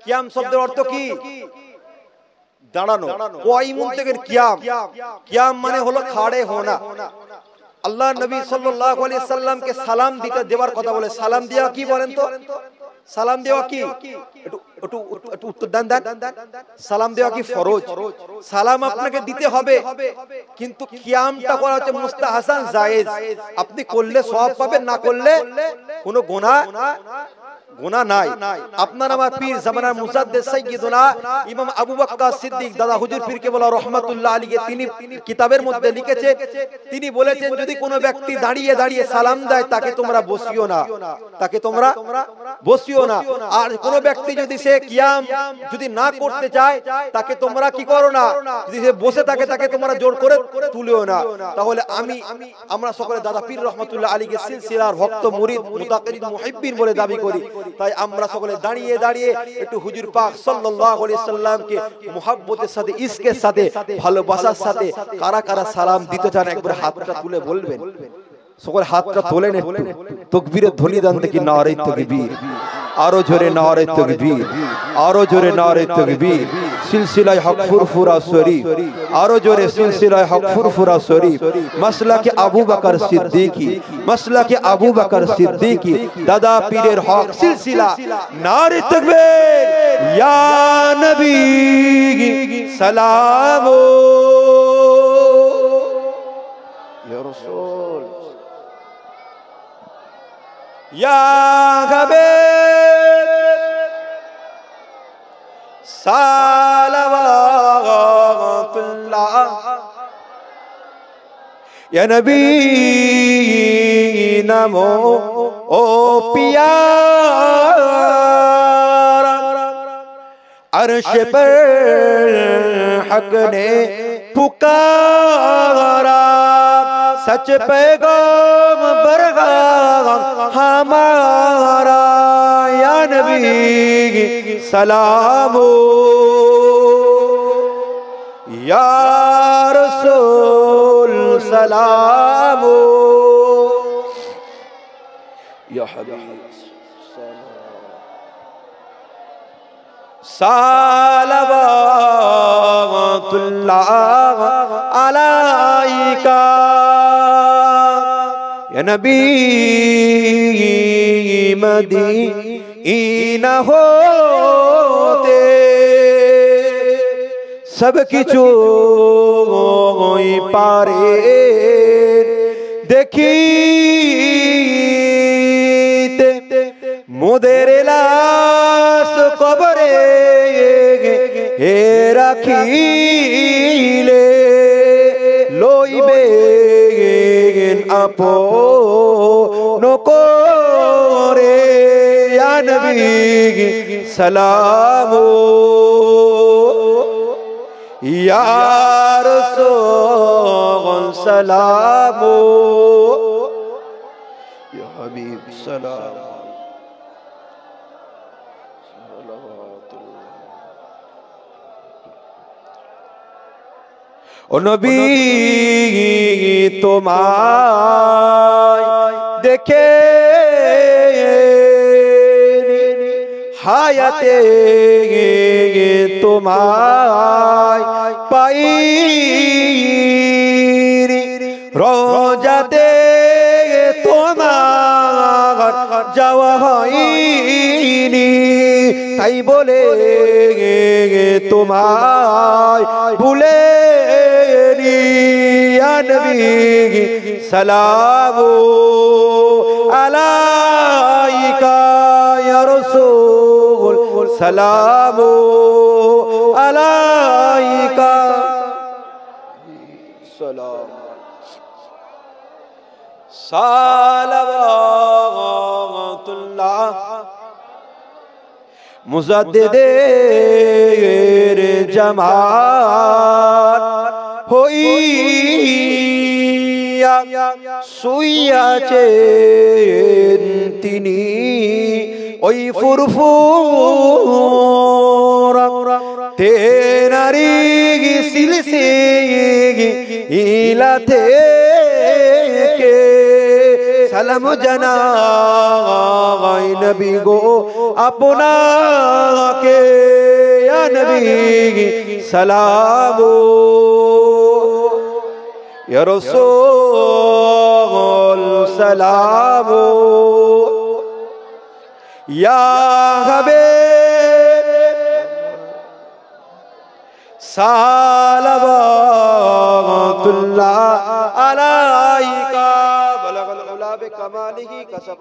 কিয়াম শব্দের অর্থ কি? দাঁড়ানো। কায়িমুন থেকে কিয়াম, কিয়াম মানে হলো খাড়ে হোনা। আল্লাহ নবী সাল্লাল্লাহু আলাইহি সাল্লামকে সালাম দিতে দেওয়ার কথা বলে, সালাম দেওয়া কি বলেন তো? সালাম দেওয়া কি? একটু উত্তর দেন। সালাম দেওয়া কি ফরজ? সালাম আপনাকে দিতে হবে, কিন্তু কিয়ামটা করা হচ্ছে মুস্তাহাসান জায়েজ। আপনি করলে সওয়াব পাবেন, না করলে কোনো গুনাহ নাই। আপনার আমার পীর জামানার মুজাদ্দিদ সাইয়্যিদুনা ইমাম আবু বকর সিদ্দিক দাদা হুজুর পীর কেবলা রাহমাতুল্লাহ আলাইহি তিনি কিতাবের মধ্যে লিখেছেন, তিনি বলেছেন যদি কোনো ব্যক্তি দাঁড়িয়ে দাঁড়িয়ে সালাম দেয় তাকে তোমরা বসিও না, তাকে তোমরা বসিও না। আর কোন ব্যক্তি যদি সে কিয়াম যদি না করতে চায় তাকে তোমরা কি করো না, যদি সে বসে থাকে তাকে তোমরা জোর করে তুলিও না। তাহলে আমরা সকলে দাদা পীর রহমাতুল্লাহ আলাইহি সিলসিলার ভক্ত মুরিদ মুতাকিদ মুহিব্বিন বলে দাবি করি। তাই আমরা সকলে দাঁড়িয়ে দাঁড়িয়ে একটু হুজুর পাক সাল্লাল্লাহু আলাইহি সাল্লামকে মুহাব্বতের সাথে, ইশকের সাথে, ভালোবাসার সাথে কারা কারা সালাম দিতে চান একবার হাতটা তুলে বলবেন। সকলে হাতটা তোলেন, একটু তাকবীরের ধ্বনি দেন দেখি, নারে তাকবীর, আরো জোরে নারে তাকবীর, আরো জোরে নারে তাকবীর। সিলসিলায়ে হক ফুরফুরা শরীফ, আরো জোরে সিলসিলায়ে হক ফুরফুরা শরীফ। মাসলাকে আবু বকর সিদ্দিকী, মাসলাকে আবু বকর সিদ্দিকী দাদা পীরের হক সিলসিলা। নারে তাকবীর, ইয়া নবী সালাম, ইয়া রাসূল, ইয়া হাবিব সালাওয়াতুল্লাহ, ইয়া নবী নামো ও পিয়ারা। अर्श पर हक ने पुकारा, सच पैगाम बरगा हमारा। या नबी सलामो, या रसूल सलामो, या हबीब सलावतुल्लाह अलैका। या नबी मदीना होते सब किछु पारे देखीते मोदेर लाश कबरे হে রাখিলে লইবেন আপন করে। ইয়া নবী সালাম, ইয়া রাসূল সালাম, ইয়া হাবিব সালাম। ও নবী তোমায় দেখে হায়াতে তোমায় পাই, রোজাতে তোমার যাওয়া হয়নি, তাই বলে তোমায় ভুলে या नबी सलामो अलैका। या रसूल सलामो अलैका। सलाम सलावतुल्लाह मुजद्दिदेर जमात হইয়া শুইয়াছেন তিনি ওই ফুরফুরা তেনারি সিলসিলা থেকে সালাম জানাই নবী গো আপনাকে। नबी सलामो, या रसूल सलामो, या हबीब सलावतुल्लाह अलैका, बलगल उला बिकमालिही कसब।